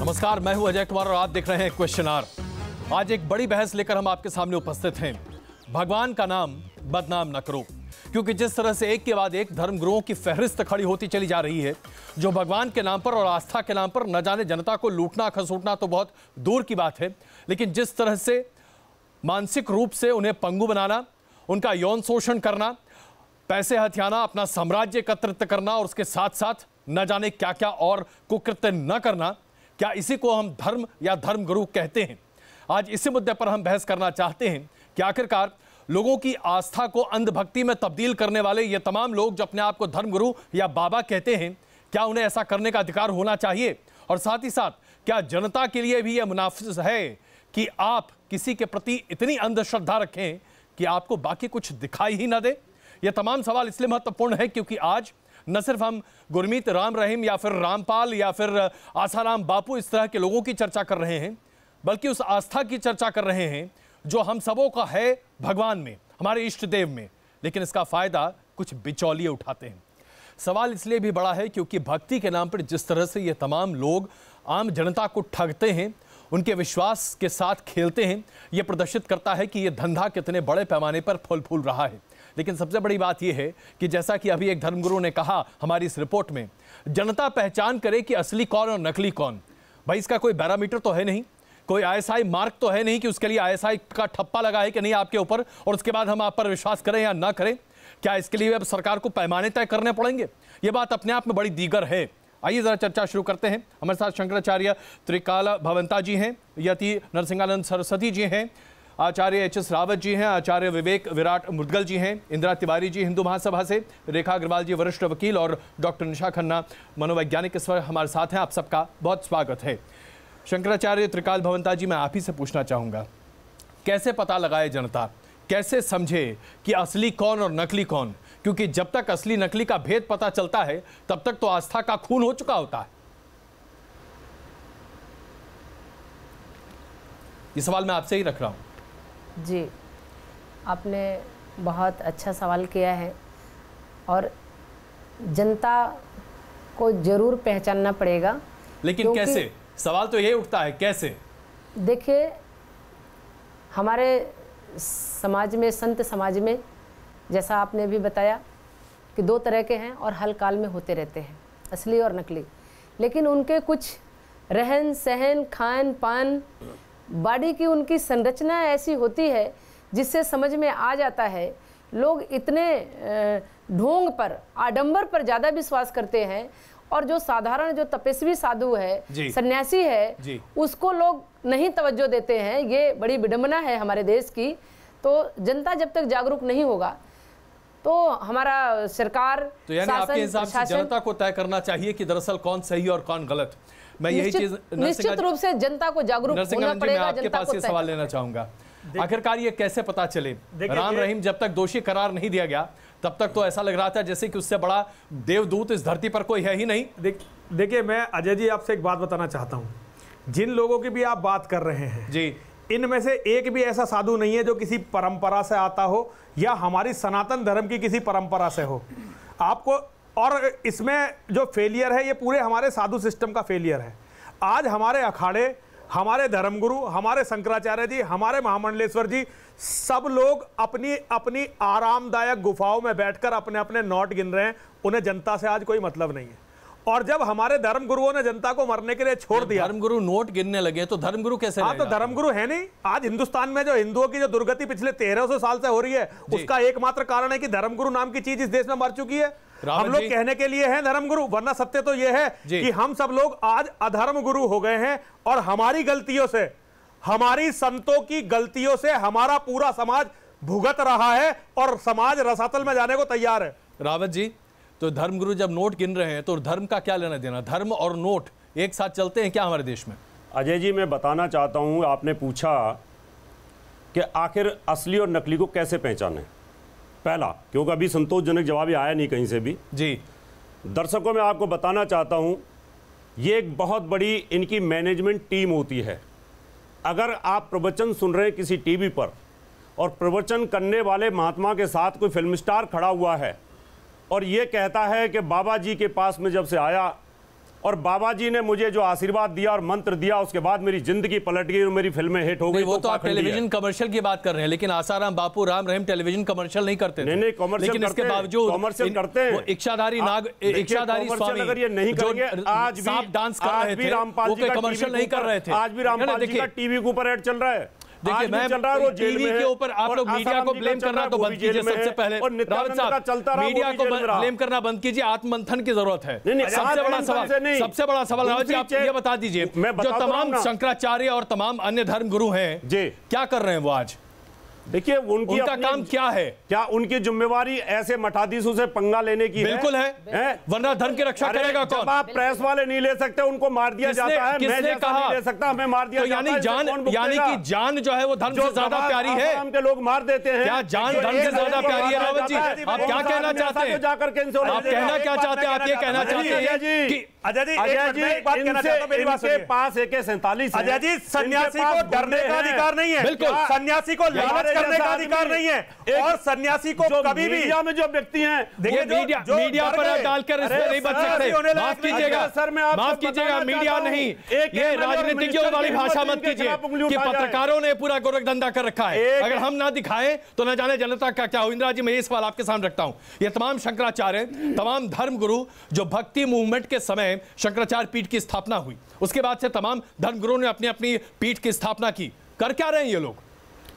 नमस्कार, मैं हूं अजय कुमार और आप देख रहे हैं क्वेश्चन आवर। आज एक बड़ी बहस लेकर हम आपके सामने उपस्थित हैं। भगवान का नाम बदनाम न करो, क्योंकि जिस तरह से एक के बाद एक धर्मगुरुओं की फहरिस्त खड़ी होती चली जा रही है, जो भगवान के नाम पर और आस्था के नाम पर न जाने जनता को लूटना खसूटना तो बहुत दूर की बात है, लेकिन जिस तरह से मानसिक रूप से उन्हें पंगु बनाना, उनका यौन शोषण करना, पैसे हथियाना, अपना साम्राज्य एकत्रित करना और उसके साथ साथ न जाने क्या क्या और कुकृत्य न करना, क्या इसी को हम धर्म या धर्मगुरु कहते हैं? आज इसी मुद्दे पर हम बहस करना चाहते हैं कि आखिरकार लोगों की आस्था को अंधभक्ति में तब्दील करने वाले ये तमाम लोग जो अपने आप को धर्मगुरु या बाबा कहते हैं, क्या उन्हें ऐसा करने का अधिकार होना चाहिए? और साथ ही साथ क्या जनता के लिए भी यह मुनाफिज है कि आप किसी के प्रति इतनी अंधश्रद्धा रखें कि आपको बाकी कुछ दिखाई ही ना दे? ये तमाम सवाल इसलिए महत्वपूर्ण है क्योंकि आज न सिर्फ हम गुरमीत राम रहीम या फिर रामपाल या फिर आसाराम बापू इस तरह के लोगों की चर्चा कर रहे हैं, बल्कि उस आस्था की चर्चा कर रहे हैं जो हम सबों का है भगवान में, हमारे इष्ट देव में, लेकिन इसका फायदा कुछ बिचौलिए उठाते हैं। सवाल इसलिए भी बड़ा है क्योंकि भक्ति के नाम पर जिस तरह से ये तमाम लोग आम जनता को ठगते हैं, उनके विश्वास के साथ खेलते हैं, ये प्रदर्शित करता है कि ये धंधा कितने बड़े पैमाने पर फल फूल रहा है। लेकिन सबसे बड़ी बात यह है कि जैसा कि अभी एक धर्मगुरु ने कहा हमारी इस रिपोर्ट में, जनता पहचान करे कि असली कौन और नकली कौन। भाई इसका कोई बैरोमीटर तो है नहीं, कोई आईएसआई मार्क तो है नहीं कि उसके लिए आईएसआई का ठप्पा लगा है कि नहीं आपके ऊपर और उसके बाद हम आप पर विश्वास करें या ना करें। क्या इसके लिए अब सरकार को पैमाने तय करने पड़ेंगे? ये बात अपने आप में बड़ी दीगर है। आइए जरा चर्चा शुरू करते हैं। हमारे साथ शंकराचार्य त्रिकाल भवंता जी हैं, यति नरसिंहानंद सरस्वती जी हैं, आचार्य एच एस रावत जी हैं, आचार्य विवेक विराट मुदगल जी हैं, इंदिरा तिवारी जी हिंदू महासभा से, रेखा अग्रवाल जी वरिष्ठ वकील और डॉक्टर निशा खन्ना मनोवैज्ञानिक इस वक्त हमारे साथ हैं। आप सबका बहुत स्वागत है। शंकराचार्य त्रिकाल भवंता जी, मैं आप ही से पूछना चाहूँगा, कैसे पता लगाए जनता, कैसे समझे कि असली कौन और नकली कौन? क्योंकि जब तक असली नकली का भेद पता चलता है तब तक तो आस्था का खून हो चुका होता है। ये सवाल मैं आपसे ही रख रहा हूँ। जी, आपने बहुत अच्छा सवाल किया है और जनता को ज़रूर पहचानना पड़ेगा। लेकिन कैसे? सवाल तो यही उठता है, कैसे? देखिए, हमारे समाज में, संत समाज में, जैसा आपने भी बताया कि दो तरह के हैं और हल काल में होते रहते हैं, असली और नकली। लेकिन उनके कुछ रहन सहन, खान पान, बॉडी की उनकी संरचना ऐसी होती है जिससे समझ में आ जाता है। लोग इतने ढोंग पर, आडंबर पर ज़्यादा विश्वास करते हैं और जो साधारण, जो तपस्वी साधु है, सन्यासी है, उसको लोग नहीं तवज्जो देते हैं। ये बड़ी विडंबना है हमारे देश की। तो जनता जब तक जागरूक नहीं होगा तो हमारा सरकार, तो यानी आपके हिसाब से जनता को तय करना चाहिए कि दरअसल कौन सही और कौन गलत? मैं यही चीज निश्चित रूप से जनता को जागरूक होना पड़ेगा। मैं आपके पास ये सवाल लेना चाहूंगा, आखिरकार ये कैसे पता चले? राम रहीम जब तक दोषी करार नहीं दिया गया तब तक तो ऐसा लग रहा था जैसे कि उससे बड़ा देवदूत इस धरती पर कोई है ही नहीं। देखिए, मैं अजय जी आपसे एक बात बताना चाहता हूँ। जिन लोगों की भी आप बात कर रहे हैं जी, इनमें से एक भी ऐसा साधु नहीं है जो किसी परंपरा से आता हो या हमारी सनातन धर्म की किसी परंपरा से हो। आपको, और इसमें जो फेलियर है ये पूरे हमारे साधु सिस्टम का फेलियर है। आज हमारे अखाड़े, हमारे धर्मगुरु, हमारे शंकराचार्य जी, हमारे महामंडलेश्वर जी, सब लोग अपनी अपनी आरामदायक गुफाओं में बैठकर अपने अपने नोट गिन रहे हैं। उन्हें जनता से आज कोई मतलब नहीं है। और जब हमारे धर्मगुरुओं ने जनता को मरने के लिए छोड़ दिया, धर्मगुरु नोट गिनने लगे तो धर्मगुरु कैसे? हाँ, तो धर्मगुरु है नहीं। आज हिंदुस्तान में जो हिंदुओं की जो दुर्गति पिछले 1300 साल से हो रही है, उसका एकमात्र कारण है कि धर्मगुरु नाम की चीज इस देश में मर चुकी है। हम लोग कहने के लिए हैं धर्मगुरु, वरना सत्य तो यह है कि हम सब लोग आज अधर्म गुरु हो गए हैं। और हमारी गलतियों से, हमारी संतों की गलतियों से हमारा पूरा समाज भुगत रहा है और समाज रसातल में जाने को तैयार है। रावत जी, तो धर्मगुरु जब नोट गिन रहे हैं तो धर्म का क्या लेना देना? धर्म और नोट एक साथ चलते हैं क्या हमारे देश में? अजय जी, मैं बताना चाहता हूं, आपने पूछा कि आखिर असली और नकली को कैसे पहचानें। पहला, क्योंकि अभी संतोषजनक जवाब आया नहीं कहीं से भी जी। दर्शकों में आपको बताना चाहता हूं, ये एक बहुत बड़ी इनकी मैनेजमेंट टीम होती है। अगर आप प्रवचन सुन रहे हैं किसी टीवी पर और प्रवचन करने वाले महात्मा के साथ कोई फिल्म स्टार खड़ा हुआ है और ये कहता है कि बाबा जी के पास में जब से आया और बाबा जी ने मुझे जो आशीर्वाद दिया और मंत्र दिया, उसके बाद मेरी जिंदगी पलट गई और मेरी फिल्में हिट हो गई। वो तो आप टेलीविजन कमर्शियल की बात कर रहे हैं, लेकिन आसाराम बापू राम रहीम टेलीविजन कमर्शियल नहीं करते थे। नहीं कमर्शियल, लेकिन इसके बावजूद कमर्शियल करते हैं। इच्छाधारी स्वामी अगर ये नहीं करेंगे, आज भी डांस कर रहे थे, रामपाल जी कमर्शियल नहीं कर रहे थे। आज भी रामपाल जी का टीवी के ऊपर ऐड चल रहा है। देखिए, मैं टीवी के ऊपर आप लोग मीडिया को ब्लेम करना तो बंद कीजिए। सबसे पहले रावत साहब, मीडिया को ब्लेम करना बंद कीजिए। आत्ममंथन की जरूरत है। सबसे बड़ा सवाल रावत जी, आप ये बता दीजिए, जो तमाम शंकराचार्य और तमाम अन्य धर्म गुरु हैं, क्या कर रहे हैं वो आज? देखिए, उनका काम क्या है? क्या उनकी जिम्मेवारी ऐसे मठाधीशों से पंगा लेने की बिल्कुल है, वरना धर्म की रक्षा करेगा कौन? आप प्रेस वाले नहीं ले सकते, उनको मार दिया जाता है। किसने कहा नहीं ले सकता, हमें मार दिया जाता है। यानी कि जान जो है वो धर्म से ज्यादा प्यारी है। हम के लोग मार देते हैं। क्या जान धर्म से ज्यादा प्यारी है? रावत जी, आप क्या कहना चाहते हैं? जाकर के आप कहना क्या चाहते हैं? आप ये कहना चाहते हैं कि अजय जी मेरी बात के पास AK-47 अजय जी, सन्यासी को डरने का अधिकार नहीं है। बिल्कुल, सन्यासी को लालच करने का अधिकार नहीं है। और सन्यासी को कभी भी मीडिया में जो व्यक्ति हैं, मीडिया पर डालकर इसमें नहीं बच सकते। माफ कीजिएगा सर, माफ कीजिएगा, मीडिया नहीं, ये राजनीतिज्ञों वाली भाषा मत कीजिए कि पत्रकारों ने पूरा गोरख धंधा कर रखा है। अगर हम ना दिखाएं तो न जाने जनता का क्या हो। इंदिरा जी, मैं ये सवाल आपके सामने रखता हूं। ये तमाम शंकराचार्य, तमाम धर्म गुरु, जो भक्ति मूवमेंट के समय शंकराचार्य पीठ की स्थापना हुई, उसके बाद से तमाम धर्मगुरुओं ने अपनी अपनी पीठ की स्थापना की। कर क्या रहे हैं ये लोग?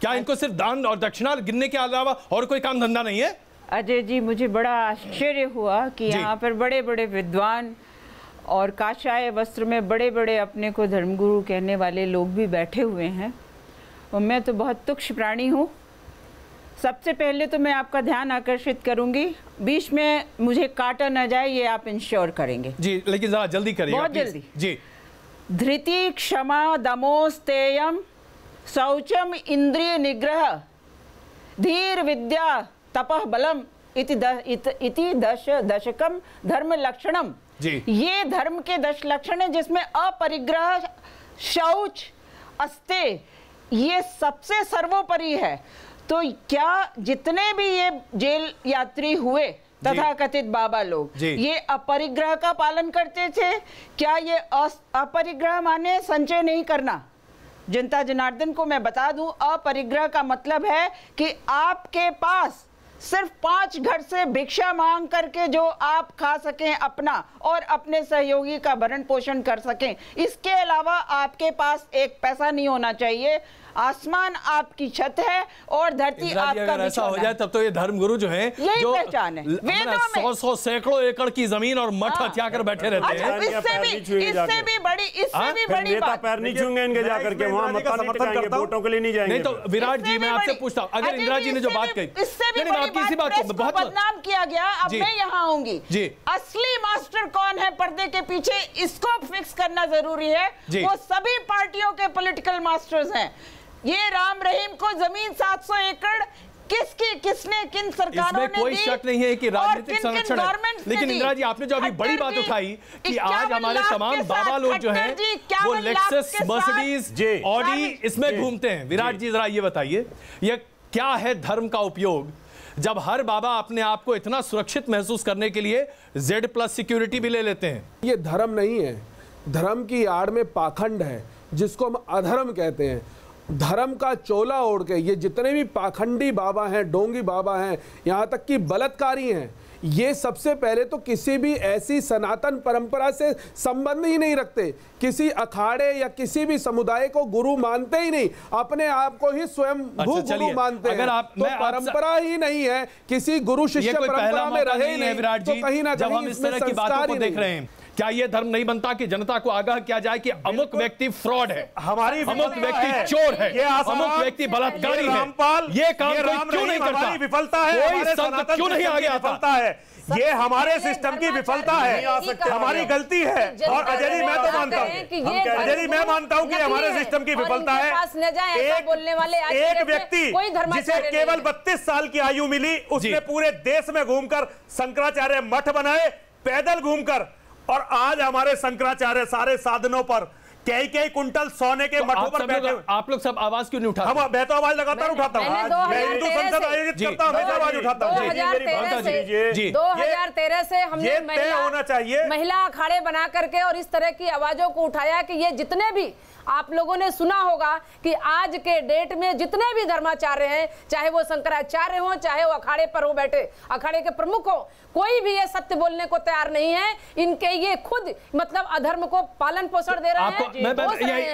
क्या इनको सिर्फ दान और दक्षिणा गिनने के अलावा और कोई काम धंधा नहीं है? अजय जी, मुझे बड़ा आश्चर्य हुआ कि यहाँ पर बड़े बड़े विद्वान और काशाय वस्त्र में बड़े बड़े अपने को धर्मगुरु कहने वाले लोग भी बैठे हुए हैं, और मैं तो बहुत तुच्छ प्राणी हूँ। सबसे पहले तो मैं आपका ध्यान आकर्षित करूंगी, बीच में मुझे काटा न जाए, ये आप इंश्योर करेंगे जी। लेकिन जरा जल्दी करिए, बहुत जल्दी जी। धृति क्षमा दमोस्तेयम शौचम इंद्रिय निग्रह धीर विद्या तपः बलम इति दशकम धर्म लक्षणम। ये धर्म के 10 लक्षण है, जिसमें अपरिग्रह, शौच, अस्ते, ये सबसे सर्वोपरि है। तो क्या जितने भी ये जेल यात्री हुए तथा कथित बाबा लोग, ये अपरिग्रह का पालन करते थे? क्या ये अपरिग्रह माने संचय नहीं करना? जनता जनार्दन को मैं बता दूं, अपरिग्रह का मतलब है कि आपके पास सिर्फ 5 घर से भिक्षा मांग करके जो आप खा सकें अपना और अपने सहयोगी का भरण पोषण कर सकें, इसके अलावा आपके पास एक पैसा नहीं होना चाहिए। आसमान आपकी छत है और धरती आपका अगर ऐसा हो जाए तब तो ये धर्मगुरु जो है, यही पहचान है। 100 सैकड़ों एकड़ की जमीन और मठ हथिया कर बैठे रहते हैं। इससे भी बड़ी बात, पैर नहीं छूंगे इनके जाकर के, वहां मत समर्थन करता, वोटों के लिए नहीं जाएंगे। नहीं तो विराट जी, मैं आपसे पूछता हूं, अगर इंदिरा जी ने जो बात कही, इससे भी बहुत बदनाम किया गया। अब मैं यहाँ आऊंगी, असली मास्टर कौन है पर्दे के पीछे, इसको फिक्स करना जरूरी है। वो सभी पार्टियों के पॉलिटिकल मास्टर्स हैं। ये राम रहीम को जमीन 700 एकड़ किसने किन सरकारों ने दी? कोई शक नहीं है कि राजनीतिक संरक्षण है। लेकिन इंदिरा जी, आपने जो अभी बड़ी बात उठाई कि आज हमारे तमाम बाबा लोग जो हैं वो लेक्सस, मर्सिडीज, ऑडी इसमें घूमते हैं। विराट जी, जरा ये बताइए, ये क्या है धर्म का उपयोग, जब हर बाबा अपने आप को इतना सुरक्षित महसूस करने के लिए Z+ सिक्योरिटी भी ले लेते हैं? ये धर्म नहीं है, धर्म की आड़ में पाखंड है, जिसको हम अधर्म कहते हैं। धर्म का चोला ओढ़ के ये जितने भी पाखंडी बाबा हैं, डोंगी बाबा हैं, यहाँ तक कि बलात्कारी हैं, ये सबसे पहले तो किसी भी ऐसी सनातन परंपरा से संबंध ही नहीं रखते, किसी अखाड़े या किसी भी समुदाय को गुरु मानते ही नहीं, अपने आप को ही स्वयं गुरु मानते हैं। तो परंपरा ही नहीं है, किसी गुरु शिष्य परंपरा में रहे ही नहीं, तो कहीं ना कहीं हम इस तरह की बातों को देख रहे हैं। क्या ये धर्म नहीं बनता कि जनता को आगाह किया जाए कि अमुक व्यक्ति फ्रॉड है, अमुक व्यक्ति चोर है, अमुक व्यक्ति बलात्कारी है? ये काम कोई क्यों नहीं करता? विफलता है, कोई संत क्यों नहीं आगे आता है? ये हमारे सिस्टम की विफलता है, हमारी गलती है। और अजय जी, मैं तो मानता हूँ, अजय जी मैं मानता हूँ कि हमारे सिस्टम की विफलता है। एक व्यक्ति जिसे केवल 32 साल की आयु मिली, उसने पूरे देश में घूमकर शंकराचार्य मठ बनाए, पैदल घूमकर, और आज हमारे शंकराचार्य सारे साधनों पर कई कुंटल सोने के मठों पर बैठे। आप लोग सब आवाज क्यों नहीं उठाते? हम मैं तो आवाज लगातार उठाता हूँ, मैं हिंदू संसद आयोजित करता हूँ, हमेशा आवाज उठाता हूँ। 2013 से हमने होना चाहिए महिला अखाड़े बना करके और इस तरह की आवाजों को उठाया कि ये जितने भी आप लोगों ने सुना होगा कि आज के डेट में जितने भी धर्माचार्य हैं, चाहे वो शंकराचार्य हो, चाहे वो अखाड़े पर हो बैठे, अखाड़े के प्रमुख हो, कोई भी ये सत्य बोलने को तैयार नहीं है। इनके ये खुद मतलब अधर्म को पालन पोषण दे रहे हैं।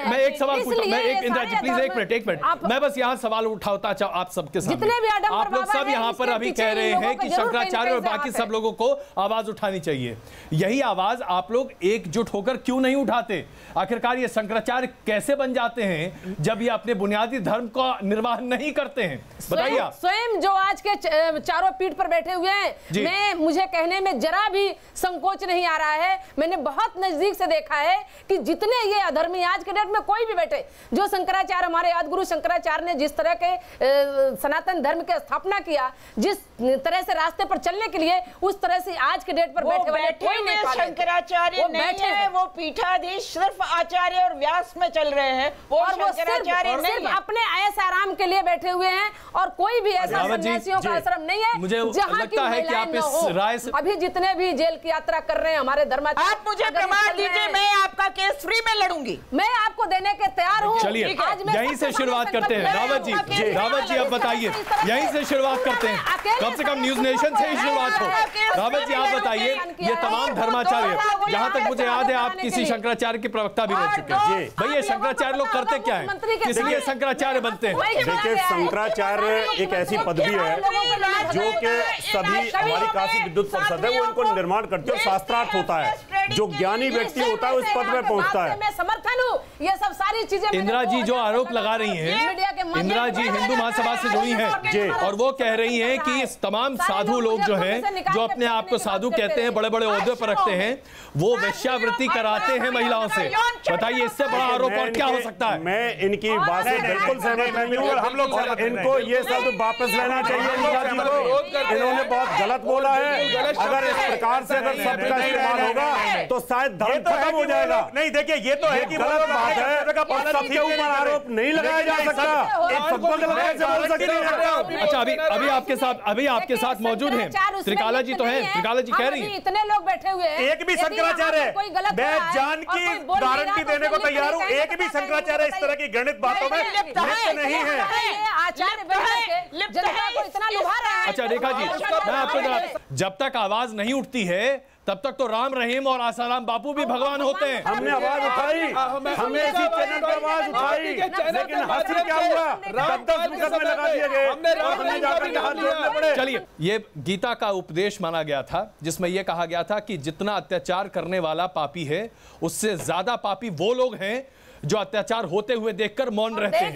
मैं एक सवाल पूछूं, मैं इंदिरा जी प्लीज एक मिनट, मैं बस यहाँ सवाल उठाता चाहूँ आप सबके सामने। जितने भी आप लोग सब यहाँ पर अभी कह रहे हैं कि शंकराचार्य और बाकी सब लोगों को आवाज उठानी चाहिए। यही आवाज आप लोग एकजुट होकर क्यों नहीं उठाते? आखिरकार ये शंकराचार्य कैसे बन जाते हैं जब ये अपने बुनियादी धर्म का निर्वाह नहीं करते हैं? बताइए आप। स्वयं जो आज के चारों पीठ पर बैठे हुए हैं, मुझे कहने में जरा भी संकोच नहीं आ रहा है। मैंने बहुत नजदीक से देखा है कि जितने ये अधर्मी आज के डेट में कोई भी बैठे, जो शंकराचार्य हमारे आदिगुरु शंकराचार्य ने जिस तरह के सनातन धर्म की स्थापना किया, जिस तरह से रास्ते पर चलने के लिए, उस तरह से आज के डेट पर बैठे कोई नहीं। शंकराचार्य नहीं है, वो पीठाधीश सिर्फ आचार्य और व्यास में चल रहे हैं, वो शंकराचार्य सिर्फ अपने ऐसे आराम के लिए बैठे हुए हैं और कोई भी ऐसा सन्यासियों का आश्रम नहीं है। मुझे लगता है कि आप इस राय से अभी जितने भी जेल की यात्रा कर रहे हैं हमारे धर्माचार्य, आप मुझे प्रमाण दीजिए, मैं आपका केस फ्री में लड़ूंगी, मैं आपको देने के तैयार हूँ। चलिए यहीं से शुरुआत करते हैं। रावत जी अब बताइए, यहीं से शुरुआत करते हैं, कम से कम न्यूज नेशन से ही शुरुआत हो। रावत जी आप बताइए, ये तमाम धर्माचार्य, जहां तक मुझे याद है आप किसी शंकराचार्य के प्रवक्ता भी रह चुके हैं। भाई ये शंकराचार्य लोग करते क्या है, किस लिए शंकराचार्य बनते हैं? देखिए शंकराचार्य एक ऐसी पदवी है जो कि सभी हमारी काशी विद्युत परिषद है वो इनको निर्माण करती है और शास्त्रार्थ होता है। जो ज्ञानी व्यक्ति होता है उस पद में पहुंचता है। मैं समर्थन हूँ, ये सब सारी चीजें। इंदिरा जी जो आरोप लगा रही हैं, इंदिरा जी हिंदू महासभा से जुड़ी हैं और वो कह रही हैं कि इस तमाम साधु लोग जो हैं, जो अपने आप को साधु कहते हैं, बड़े बड़े ओहदे पर रखते हैं, वो वेश्यावृत्ति कराते हैं महिलाओं से। बताइए इससे बड़ा आरोप और क्या हो सकता है? मैं इनकी बात से बिल्कुल सहमत नहीं हूँ। हम लोग इनको ये शब्द वापस लेना चाहिए। इंदिरा जी को इन्होंने बहुत गलत बोला है। अगर इस प्रकार से अगर शब्द का इस्तेमाल होगा तो शायद धर्म खत्म हो जाएगा। नहीं देखिए ये तो है कि गलत बात है, सबके ऊपर आरोप नहीं लगाया जा सकता। सबको कैसे बोल सकते हैं? अच्छा अभी आपके साथ मौजूद हैं त्रिकाला जी तो हैं। त्रिकाला जी कह रही हैं इतने लोग बैठे हुए हैं, एक भी शंकराचार्य, मैं जान की गारंटी देने को तैयार हूँ, एक भी शंकराचार्य इस तरह की गणित बातों में लिप्त नहीं है। अच्छा रेखा जी, मैं आपको जब तक आवाज नहीं उठती है तब तक तो राम रहीम और आसाराम बापू भी भगवान होते हैं। हमने आवाज उठाई, हमने इसी चैनल पर आवाज उठाई, लेकिन हासिल क्या हुआ? 10 मुकदमे लगा दिए गए, हमने जाकर के हाथ जोड़ने पड़े। चलिए ये गीता का उपदेश माना गया था जिसमें यह कहा गया था कि जितना अत्याचार करने वाला पापी है, उससे ज्यादा पापी वो लोग हैं जो अत्याचार होते हुए देखकर मौन रहते हैं।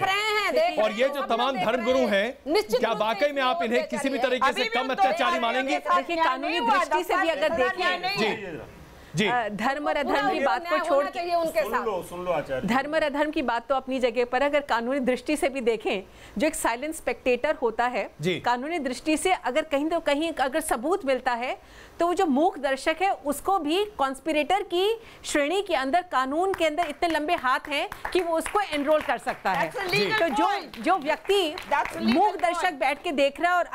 और ये जो तमाम धर्मगुरु हैं, क्या वाकई में आप इन्हें किसी भी तरीके से कम अत्याचारी मानेंगे? देखिए कानूनी दृष्टि से भी अगर देखें जी धर्म और अधर्म की बात को छोड़ के सुन लो आचार्य, धर्म और अधर्म की बात तो अपनी जगह पर, अगर कानूनी दृष्टि से भी देखें, जो एक साइलेंट स्पेक्टेटर होता है, कानूनी दृष्टि से अगर कहीं तो कहीं अगर सबूत मिलता है तो वो जो मूक दर्शक है उसको भी कॉन्स्पिरेटर की श्रेणी के अंदर, कानून के अंदर इतने लंबे हाथ हैं कि वो उसको एनरोल कर सकता है। तो जो व्यक्ति मूक दर्शक बैठ के देख रहा है और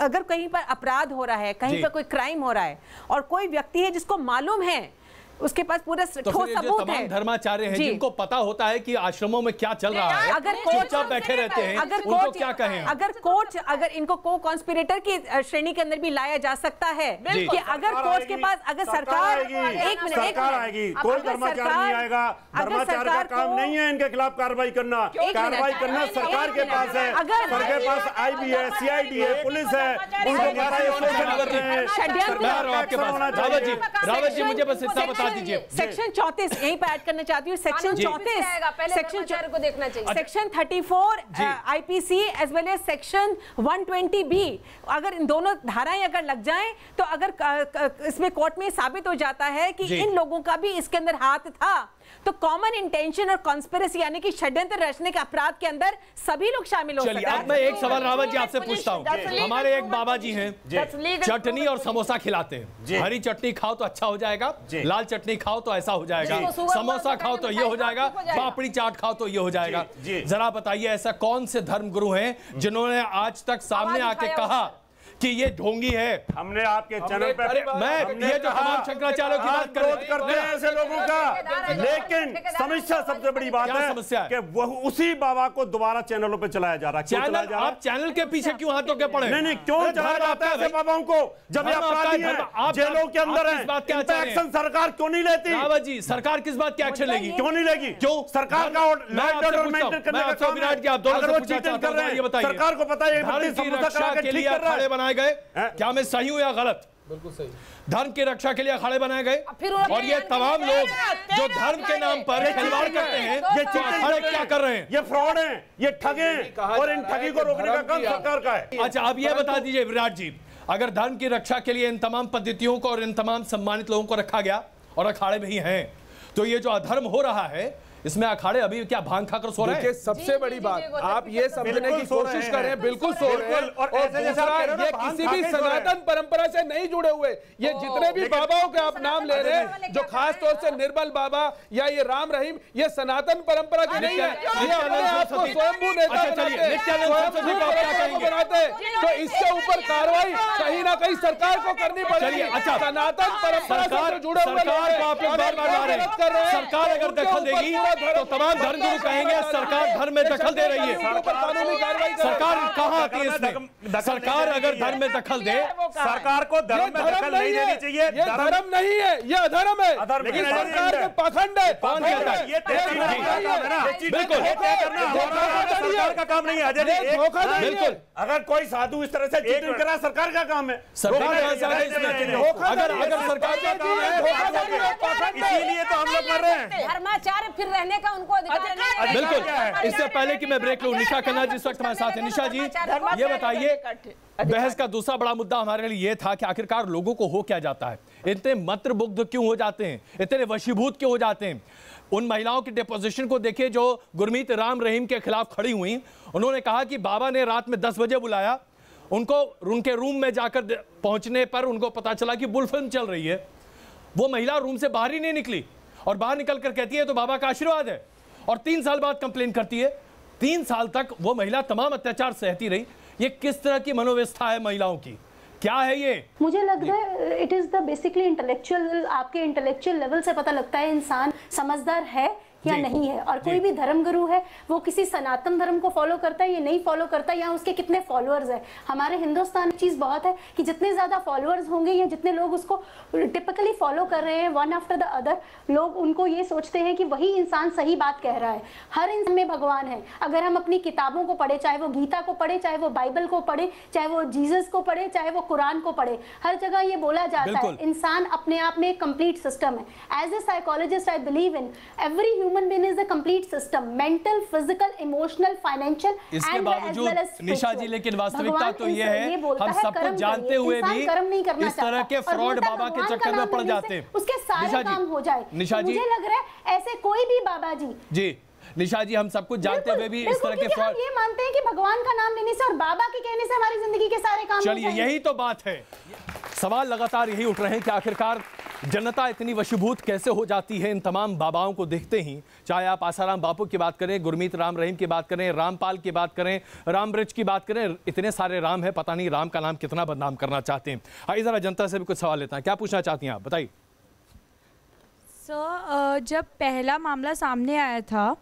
अगर कहीं पर अपराध हो रहा है, कहीं पर कोई क्राइम हो रहा है और कोई व्यक्ति है जिसको मालूम है, उसके पास पूरा ठोस सबूत है, धर्माचार्य हैं जिनको पता होता है कि आश्रमों में क्या चल रहा है, अगर चुपचाप बैठे रहते हैं, उनको क्या कहें? अगर इनको को कॉन्स्पिरेटर की श्रेणी के अंदर भी लाया जा सकता है कि अगर कोर्ट के पास, अगर सरकार आएगी, कोई धर्माचार्य नहीं आएगा। धर्माचार्य का काम नहीं है इनके खिलाफ कार्रवाई करना, कार्रवाई करना सरकार के पास है। सरकार के पास आईबी है, सीआईडी है, पुलिस है, उनको रावत जी मुझे बस इतना बता दीजिए। सेक्शन 34 यहीं पर ऐड करना चाहती हूँ। सेक्शन 34 को देखना चाहिए। Section 34 IPC as well as section 120B, अगर इन दोनों धाराएं अगर लग जाएं तो अगर इसमें कोर्ट में साबित हो जाता है कि इन लोगों का भी इसके अंदर हाथ था, तो कॉमन इंटेंशन और कॉन्स्पिरेसी यानी कि षड्यंत्र रचने के अपराध के अंदर सभी लोग शामिल हो सकते हैं। अब मैं एक सवाल रावत जी आपसे पूछता हूँ। हमारे एक बाबा जी हैं, चटनी और समोसा खिलाते हैं। हरी चटनी खाओ तो अच्छा हो जाएगा, लाल चटनी खाओ तो ऐसा हो जाएगा, समोसा खाओ तो ये हो जाएगा, पापड़ी चाट खाओ तो ये हो जाएगा। जरा बताइए ऐसा कौन से धर्मगुरु हैं जिन्होंने आज तक सामने आके कहा कि ये ढोंगी है? हमने आपके चैनल पे ये जो तमाम शंकराचार्यों की बात करते हैं ऐसे लोगों का, लेकिन समस्या सबसे बड़ी बात है समस्या कि वो उसी बाबा को दोबारा चैनलों पे चलाया जा रहा है। चैनल, आप चैनल के पीछे क्यों हाथों के पड़े? नहीं क्यों चलाया जाता है ऐसे बाबाओं को जब ये अपराधी हैं, जेलों के अंदर हैं? एक्शन सरकार क्यों नहीं लेती? रावत जी, सरकार किस बात की एक्शन लेगी? क्यों नहीं लेगी? क्यों? सरकार का सरकार को पता है के लिए अखाड़े बनाए गए, क्या मैं सही हूं या गलत? बिल्कुल सही। धर्म की रक्षा के लिए अखाड़े बनाए गए और ये तमाम लोग जो धर्म के नाम पर खिलवाड़ करते हैं, ये अखाड़े क्या कर रहे हैं? ये फ्रॉड हैं, ये ठग हैं और इन ठगी को रोकने का काम सरकार का है। अच्छा, अब ये बता दीजिए विराट जी, अगर धर्म की रक्षा के लिए इन तमाम पद्धतियों को और इन तमाम सम्मानित लोगों को रखा गया और अखाड़े भी हैं, तो ये जो अधर्म हो रहा है इसमें अखाड़े अभी क्या भांग खाकर सो रहे हैं? सबसे बड़ी बात आप ये समझने की कोशिश कर रहे हैं, बिल्कुल सो रहे हैं। और दूसरा, ये किसी भी सनातन परंपरा से नहीं जुड़े हुए। ये जितने भी बाबाओं के आप नाम ले रहे हैं, जो खास तौर से निर्मल बाबा या ये राम रहीम, ये सनातन परंपरा की नहीं है। ये अपने आप को स्वयंभू नेता बनाते, तो इसके ऊपर कार्रवाई कहीं ना कहीं सरकार को करनी पड़ेगी। अच्छा, सनातन परंपरा से जुड़े हुए सरकार अगर दखल देगी तो तमाम धर्मगुरु कहेंगे सरकार धर्म में दखल दे रही है। सरकार कहाँ आती है इसमें? सरकार अगर धर्म में दखल दे, सरकार को धर्म में दखल नहीं देनी चाहिए। ये धर्म नहीं है, ये अधर्म है, लेकिन सरकार का पाखंड है। कौन कहता है? बिल्कुल सरकार का काम नहीं है अजय। बिल्कुल, अगर कोई साधु इस तरह से चीटिंग करा, सरकार का काम है। सरकार अगर सरकार का काम है, इसीलिए तो हम लोग कर रहे हैं। धर्माचार्य फिर रहने का उनको अधिकार नहीं। बिल्कुल। इससे पहले कि मैं ब्रेक लूं, निशा खन्ना जी इस वक्त हमारे साथ है। निशा जी, ये बताइए, बहस का दूसरा बड़ा मुद्दा हमारे लिए ये था कि आखिरकार लोगों को हो क्या जाता है, इतने मंत्रमुग्ध क्यों हो जाते हैं, इतने वशीभूत क्यों हो जाते हैं? उन महिलाओं की डिपोजिशन को देखिए जो गुरमीत राम रहीम के खिलाफ खड़ी हुई। उन्होंने कहा कि बाबा ने रात में 10 बजे बुलाया उनको, उनके रूम में जाकर पहुंचने पर उनको पता चला कि बुल फिल्म चल रही है। वो महिला रूम से बाहर ही नहीं निकली और बाहर निकलकर कहती है तो बाबा का आशीर्वाद है, और 3 साल बाद कंप्लेन करती है। 3 साल तक वो महिला तमाम अत्याचार सहती रही। ये किस तरह की मनोव्यवस्था है महिलाओं की? क्या है ये? मुझे लगता है it is the basically intellectual, आपके इंटेलेक्चुअल लेवल से पता लगता है इंसान समझदार है या नहीं है। और कोई भी धर्मगुरु है वो किसी सनातन धर्म को फॉलो करता है या नहीं फॉलो करता है, या उसके कितने फॉलोअर्स हैं। हमारे हिंदुस्तान में चीज़ बहुत है कि जितने ज़्यादा फॉलोअर्स होंगे या जितने लोग उसको टिपिकली फॉलो कर रहे हैं वन आफ्टर द अदर, लोग उनको ये सोचते हैं कि वही इंसान सही बात कह रहा है। हर इंसान में भगवान है। अगर हम अपनी किताबों को पढ़े, चाहे वो गीता को पढ़े, चाहे वो बाइबल को पढ़े, चाहे वो जीसस को पढ़े, चाहे वो कुरान को पढ़े, हर जगह ये बोला जाता है इंसान अपने आप में एक कंप्लीट सिस्टम है। As a psychologist I believe in every human being is a complete system, mental, physical, emotional, financial and as well as Nisha ji, लेकिन वास्तविकता तो ये है हम सब कुछ जानते हुए भी इस तरह के फ्रॉड बाबा के चक्कर में पड़ जाते हैं। उसके सारे काम हो जाए। निशा जी, मुझे लग रहा है ऐसे कोई भी बाबा जी निशा जी, हम सब कुछ जानते हुए भी इस तरह के फ्रॉड, ये मानते हैं कि भगवान का नाम लेने से और बाबा के कहने से हमारी जिंदगी के सारे काम। चलिए, यही तो बात है। सवाल लगातार यही उठ रहे हैं कि आखिरकार जनता इतनी वशीभूत कैसे हो जाती है इन तमाम बाबाओं को देखते ही। चाहे आप आसाराम बापू की बात करें, गुरमीत राम रहीम की बात करें, रामपाल की बात करें, राम ब्रिज की बात करें, इतने सारे राम है, पता नहीं राम का नाम कितना बदनाम करना चाहते हैं। आइए जरा जनता से भी कुछ सवाल लेता है। क्या पूछना चाहती हैं आप, बताइए। सर, जब पहला मामला सामने आया था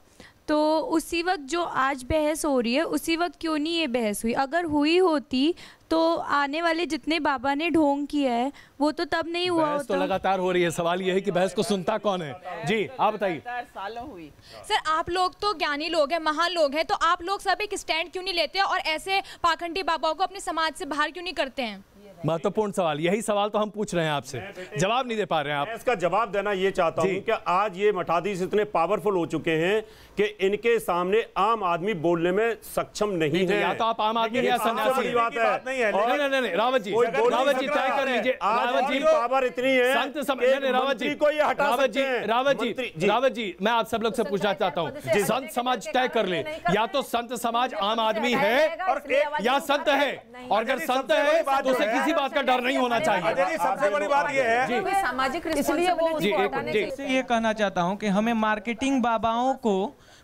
तो उसी वक्त जो आज बहस हो रही है उसी वक्त क्यों नहीं ये बहस हुई? अगर हुई होती तो आने वाले जितने बाबा ने ढोंग किया है वो तो तब नहीं हुआ होता। बहस तो लगातार हो रही है, सवाल ये है कि बहस को सुनता कौन है? जी आप बताइए। सालों हुई। सर, आप लोग तो ज्ञानी लोग हैं, महान लोग हैं, तो आप लोग सब एक स्टैंड क्यों नहीं लेते और ऐसे पाखंडी बाबाओं को अपने समाज से बाहर क्यों नहीं करते हैं? महत्वपूर्ण सवाल, यही सवाल तो हम पूछ रहे हैं आपसे, जवाब नहीं दे पा रहे हैं आप। मैं इसका जवाब देना ये चाहता हूं कि आज ये मठाधीश इतने पावरफुल हो चुके हैं कि इनके सामने आम आदमी बोलने में सक्षम नहीं है। या तो आप आम आदमी या सन्यासी, बात है नहीं रावत जी तय कर लीजिए। रावत जी पावर इतनी है, रावत जी मैं आप सब लोग से पूछना चाहता हूँ, संत समाज तय कर ले, या तो संत समाज आम आदमी है या संत है, और अगर संत है तो उसे किसी बात का डर नहीं होना चाहिए। सबसे बड़ी बात ये है सामाजिक, इसलिए वो ये कहना चाहता हूं कि हमें मार्केटिंग बाबाओं को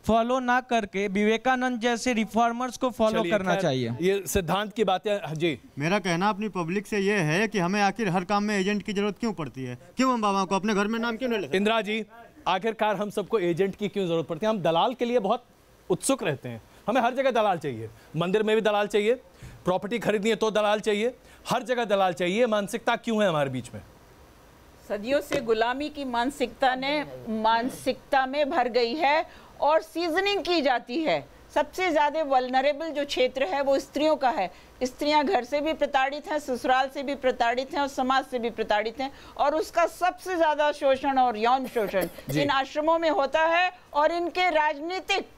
फॉलो ना करके विवेकानंद जैसे रिफॉर्मर्स को फॉलो करना चाहिए। ये सिद्धांत की बातें। जी, मेरा कहना अपनी पब्लिक से ये है कि हमें आखिर हर काम में एजेंट की जरूरत क्यों पड़ती है? क्यों हम बाबाओं को अपने घर में नाम क्यों नहीं लेते? इंदिरा जी, आखिरकार हम सबको एजेंट की क्यों जरूरत पड़ती है? हम दलाल के लिए बहुत उत्सुक रहते हैं, हमें हर जगह दलाल चाहिए, मंदिर में भी दलाल चाहिए, प्रॉपर्टी खरीदनी है तो दलाल चाहिए, हर जगह दलाल चाहिए। मानसिकता क्यों है हमारे बीच में? सदियों से गुलामी की मानसिकता में भर गई है और सीजनिंग की जाती है। सबसे ज्यादा वल्नरेबल जो क्षेत्र है वो स्त्रियों का है। स्त्रियां घर से भी प्रताड़ित हैं, ससुराल से भी प्रताड़ित हैं और समाज से भी प्रताड़ित हैं, और उसका सबसे ज्यादा शोषण और यौन शोषण इन आश्रमों में होता है। और इनके राजनीतिक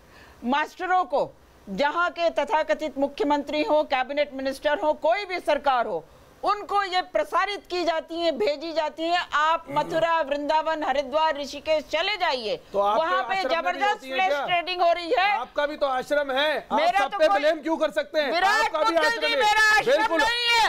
मास्टरों को, जहां के तथाकथित मुख्यमंत्री हो, कैबिनेट मिनिस्टर हो, कोई भी सरकार हो, उनको ये प्रसारित की जाती है, भेजी जाती है, आप मथुरा, वृंदावन, हरिद्वार, ऋषिकेश चले जाइए, तो वहाँ पे जबरदस्त फ्लैश ट्रेडिंग हो रही है। आपका भी तो आश्रम है, आप सब तो पे ब्लेम क्यों कर सकते हैं? आपका भी आश्रम है, बिल्कुल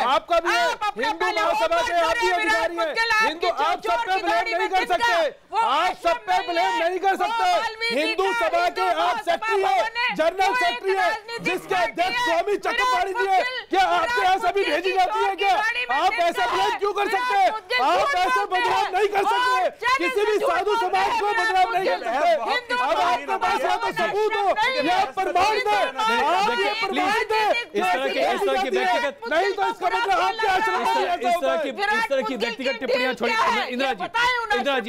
आपका भी है। हिंदू महासभा के आप भी अधिकारी हैं, हिंदू, आप सब पे ब्लेम नहीं कर सकते, आप सब पे ब्लेम नहीं कर सकते। हिंदू सभा के आप सेक्रेटरी है, जनरल सेक्रेटरी है, जिसके अध्यक्ष स्वामी चक्रपाणी जी है, क्या आपके यहाँ सभी भेजी जाती है? क्या आप ऐसा ब्लेम क्यों कर सकते हैं? आप ऐसे बदनाम नहीं कर सकते, किसी भी साधु समाज को बदनाम नहीं कर सकते। अब आपके पास या तो सबूत हो या प्रमाण दे, आप ये प्रमाण दे। इस तरह की व्यक्तिगत नहीं तो इसका मतलब आपके आश्रम इस तरह की व्यक्तिगत टिप्पणियां छोड़िए।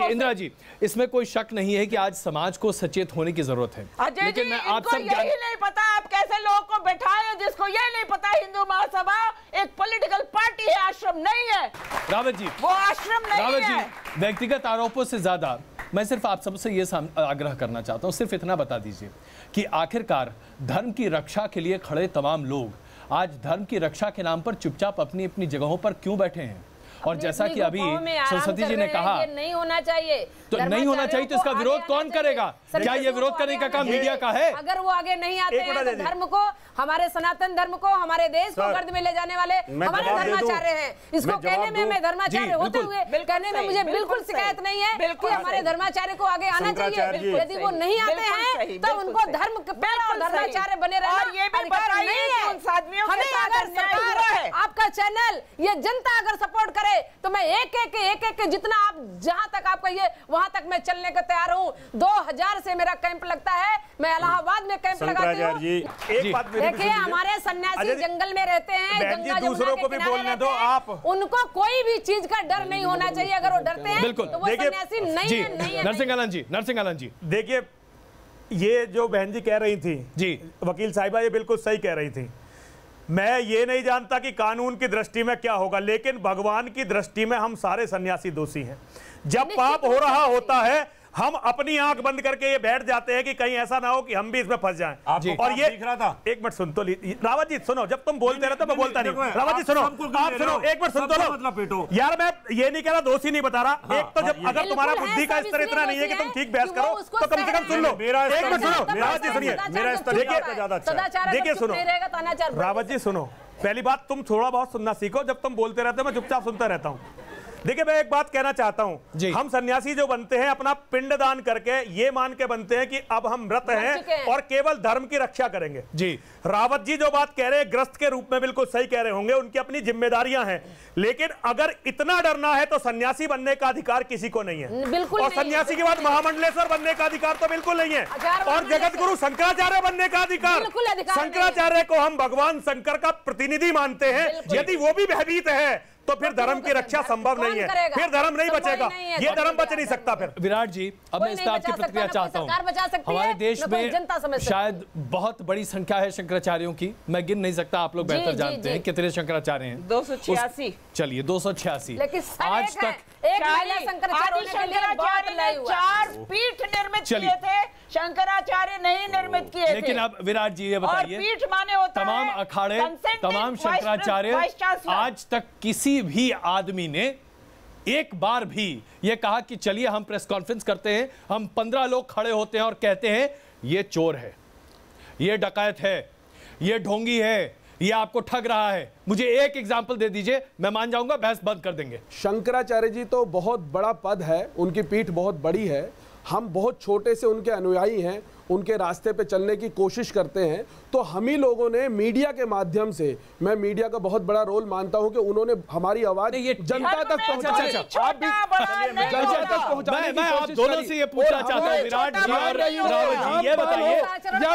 इंदिरा जी, इसमें कोई शक नहीं है कि आज समाज को सचेत होने की जरूरत है, लेकिन मैं आप सब यही नहीं पता आप कैसे लोगों को बैठाए जिसको ये नहीं पता हिंदू महासभा एक पॉलिटिकल पार्टी है, आश्रम नहीं है। रावत जी, वो आश्रम नहीं रावत है। जी, व्यक्तिगत आरोपों से ज्यादा मैं सिर्फ आप सबसे ये आग्रह करना चाहता हूँ, सिर्फ इतना बता दीजिए कि आखिरकार धर्म की रक्षा के लिए खड़े तमाम लोग आज धर्म की रक्षा के नाम पर चुपचाप अपनी अपनी जगहों पर क्यों बैठे हैं? और जैसा कि अभी सरस्वती जी ने कहा, नहीं होना चाहिए, तो नहीं होना चाहिए, तो इसका विरोध कौन करेगा? क्या ये विरोध करने का काम मीडिया का है? अगर वो आगे नहीं आते हैं तो धर्म को, हमारे सनातन धर्म को, हमारे देश को गर्द में ले जाने वाले हमारे धर्माचार्य हैं। इसको कहने में, मैं धर्माचार्य होते हुए कहने में मुझे बिल्कुल शिकायत नहीं है कि हमारे धर्माचार्य को आगे आना चाहिए। यदि वो नहीं आते हैं तो उनको धर्म और धर्माचार्य बने रहना अधिकार नहीं है। हमें अगर सरकार, आपका चैनल, ये जनता अगर सपोर्ट करे तो मैं एक जितना आप जहां तक आप कहिए वहां तक मैं चलने को तैयार हूं। 2000 से मेरा कैंप लगता है, मैं इलाहाबाद में कैंप लगाती हूं। देखिए, हमारे सन्यासी जंगल में रहते हैं, गंगा दूसरों को भी बोलने दो आप। उनको कोई भी चीज का डर नहीं होना चाहिए। अगर वो डरते हैं तो वो सन्यासी नहीं है। नरसिंह आनंद जी, देखिए, ये जो बहन जी कह रही थी, जी वकील साहिबा, ये बिल्कुल सही कह रही थी। मैं ये नहीं जानता कि कानून की दृष्टि में क्या होगा, लेकिन भगवान की दृष्टि में हम सारे सन्यासी दोषी हैं। जब पाप हो रहा होता है हम अपनी आंख बंद करके ये बैठ जाते हैं कि कहीं ऐसा ना हो कि हम भी इसमें फंस जाएं। और ये दिख रहा था। एक मिनट सुन तो रावत जी, सुनो, जब तुम बोलते रहते मैं बोलता नहीं। रावत जी सुनो, आप सुनो, एक मिनट सुन तो लो यार। मैं ये नहीं कह रहा, दोषी नहीं बता रहा। एक तो जब अगर तुम्हारा बुद्धि का स्तर इतना नहीं है कि तुम ठीक बहस करो तो कम से कम सुन लो। एक मिनट सुनो रावत जी, सुनिए, मेरा स्तर देखिए, सुनो रावत जी, सुनो, पहली बात तुम थोड़ा बहुत सुनना सीखो। जब तुम बोलते रहते हो मैं चुपचाप सुनता रहता हूँ। देखिए, मैं एक बात कहना चाहता हूं, हम सन्यासी जो बनते हैं अपना पिंड दान करके ये मान के बनते हैं कि अब हम व्रत हैं और केवल धर्म की रक्षा करेंगे। जी रावत जी जो बात कह रहे हैं ग्रस्त के रूप में बिल्कुल सही कह रहे होंगे, उनकी अपनी जिम्मेदारियां हैं। लेकिन अगर इतना डरना है तो सन्यासी बनने का अधिकार किसी को नहीं है, और सन्यासी के बाद महामंडलेश्वर बनने का अधिकार तो बिल्कुल नहीं है, और जगत गुरु शंकराचार्य बनने का अधिकार, शंकराचार्य को हम भगवान शंकर का प्रतिनिधि मानते हैं। यदि वो भी भयभीत है तो फिर धर्म की रक्षा संभव नहीं है, फिर धर्म नहीं बचेगा, ये धर्म बच नहीं सकता फिर। विराट जी, अब मैं इस पर आपकी प्रतिक्रिया चाहता हूँ। हमारे देश में शायद बहुत बड़ी संख्या है शंकराचार्यों की, मैं गिन नहीं सकता, आप लोग बेहतर जानते हैं कितने शंकराचार्य हैं। 286। चलिए 286। आज तक चार पीठ निर्मित किए थे, शंकराचार्य नहीं निर्मित किए थे। लेकिन अब विराट जी ये बताइए, पीठ माने होता तमाम अखाड़े, तमाम शंकराचार्य, आज तक किसी भी आदमी ने एक बार भी ये कहा कि चलिए हम प्रेस कॉन्फ्रेंस करते हैं, हम 15 लोग खड़े होते हैं और कहते हैं ये चोर है, ये डकैत है, ये ढोंगी है, ये आपको ठग रहा है, मुझे एक एग्जाम्पल दे दीजिए, मैं मान जाऊंगा, बहस बंद कर देंगे। शंकराचार्य जी तो बहुत बड़ा पद है, उनकी पीठ बहुत बड़ी है, हम बहुत छोटे से उनके अनुयायी हैं, उनके रास्ते पे चलने की कोशिश करते हैं। तो हम ही लोगों ने मीडिया के माध्यम से, मैं मीडिया का बहुत बड़ा रोल मानता हूं कि उन्होंने हमारी आवाज जनता तक पहुंचाई। आप भी जनता तक पहुंचाने मैं आप दोनों से ये पूछना चाहता हूं, विराट जी और रावत जी, ये बताइए,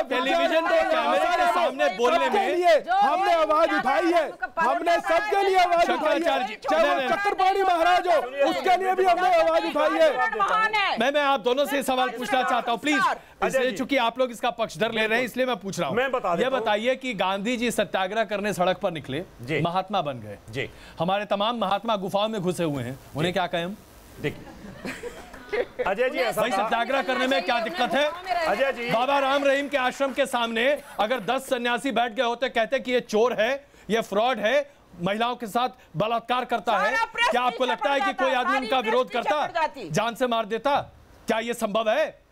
टेलीविजन के कैमरे के सामने बोलने में हमने आवाज उठाई है, हमने सबके लिए आवाज उठाई है, चाहे वो चक्रपाणी महाराज हो, उसके लिए भी हमने आवाज उठाई है। मैं आप दोनों से सवाल पूछना चाहता हूं प्लीज, इसलिए चूंकि आप लोग इसका पक्षधर ले रहे हैं इसलिए मैं पूछ रहा हूं। ये बताइए कि गांधी जी सत्याग्रह करने सड़क पर निकले, महात्मा बन गए जी, हमारे तमाम महात्मा गुफाओं में घुसे हुए हैं, उन्हें क्या कहें हम? देखिए अजय जी, भाई सत्याग्रह करने में क्या दिक्कत है? अजय जी, बाबा राम रहीम के आश्रम के सामने अगर 10 सन्यासी बैठ गए होते, कहते कि ये चोर है, ये फ्रॉड है, महिलाओं के साथ बलात्कार करता है, क्या आपको लगता है कि कोई आदमी उनका विरोध करता, जान से मार देता? क्या ये संभव है?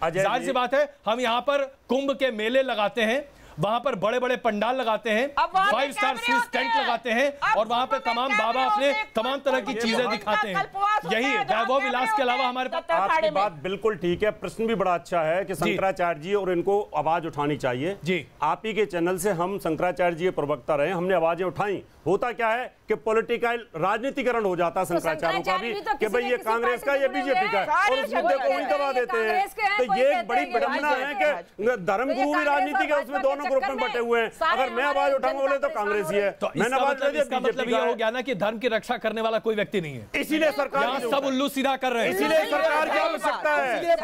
जाहिर सी बात है, हम यहाँ पर कुंभ के मेले लगाते हैं, वहां पर बड़े बड़े पंडाल लगाते हैं, 5 स्टार टेंट लगाते हैं और वहां पे तमाम बाबा अपने तमाम तरह की चीजें दिखाते हैं। यही वैभव विलास के अलावा हमारे पास। आपकी बात बिल्कुल ठीक है, प्रश्न भी बड़ा अच्छा है कि शंकराचार्य जी और इनको आवाज उठानी चाहिए जी। आप ही के चैनल से हम शंकराचार्य जी प्रवक्ता रहे, हमने आवाजें उठाई। होता क्या है कि पॉलिटिकल राजनीतिकरण हो जाता है शंकराचार्यों का भी कि भाई ये कांग्रेस का, ये बीजेपी का, और उस मुद्दे को वही दबा देते हैं। तो ये एक बड़ी विडंबना है कि धर्मगुरु भी राजनीति के उसमें दोनों ग्रुप में बटे हुए हैं। अगर मैं आवाज उठाऊंगा बोले तो कांग्रेस ही है, तो मैंने आवाज मतलब ये हो गया ना कि धर्म की रक्षा करने वाला कोई व्यक्ति नहीं है, इसीलिए सरकार सब उल्लू सीधा कर रहे हैं, इसीलिए सरकार की आवश्यकता है,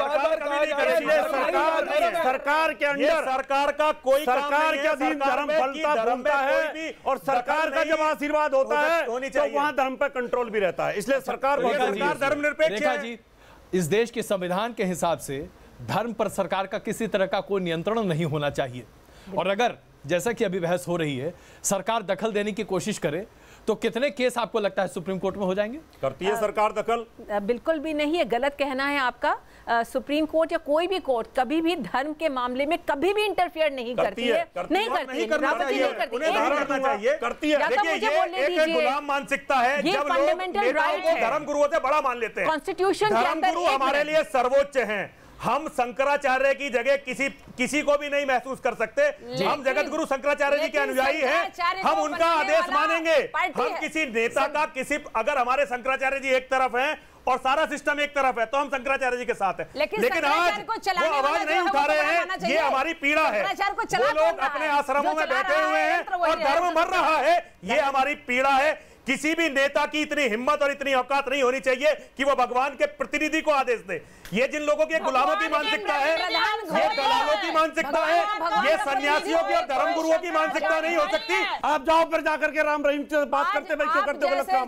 सरकार के अंडर सरकार का कोई सरकार के अधीन धर्म फलता है और सरकार का जब आशीर्वाद होता है तो वहां धर्म पर कंट्रोल भी रहता है। इसलिए सरकार धर्मनिरपेक्ष है। इस देश के संविधान के हिसाब से धर्म पर सरकार का किसी तरह का कोई नियंत्रण नहीं होना चाहिए, और अगर जैसा कि अभी बहस हो रही है सरकार दखल देने की कोशिश करे तो कितने केस आपको लगता है सुप्रीम कोर्ट में हो जाएंगे? करती है सरकार दखल? बिल्कुल भी नहीं है, गलत कहना है आपका। सुप्रीम कोर्ट या कोई भी कोर्ट कभी भी धर्म के मामले में कभी भी इंटरफेयर नहीं करती है, नहीं करती है, करती है। देखिए ये एक गुलाम मानसिकता है, जब लोग नेताओं को धर्म गुरुओं से बड़ा मान लेते हैं। कॉन्स्टिट्यूशन धर्म गुरु हमारे लिए सर्वोच्च हैं, हम शंकराचार्य की जगह किसी को भी नहीं महसूस कर सकते। हम जगत गुरु शंकराचार्य जी के अनुयायी हैं, हम उनका आदेश मानेंगे। हम किसी नेता का अगर हमारे शंकराचार्य जी एक तरफ हैं और सारा सिस्टम एक तरफ है तो हम शंकराचार्य जी के साथ हैं, लेकिन आज वो आवाज नहीं उठा रहे हैं। ये हमारी पीड़ा है, वो लोग अपने आश्रमों में बैठे हुए हैं और धर्म मर रहा है, ये हमारी पीड़ा है। किसी भी नेता की इतनी हिम्मत और इतनी औकात नहीं होनी चाहिए कि वो भगवान के प्रतिनिधि को आदेश दे। ये जिन लोगों की गुलामों की मानसिकता है, ये दलालों की मानसिकता है, ये सन्यासियों की और धर्मगुरुओं की मानसिकता नहीं हो सकती। आप जाओ पर जाकर के राम रहीम से बात करते भाई क्यों करते हो गलत काम,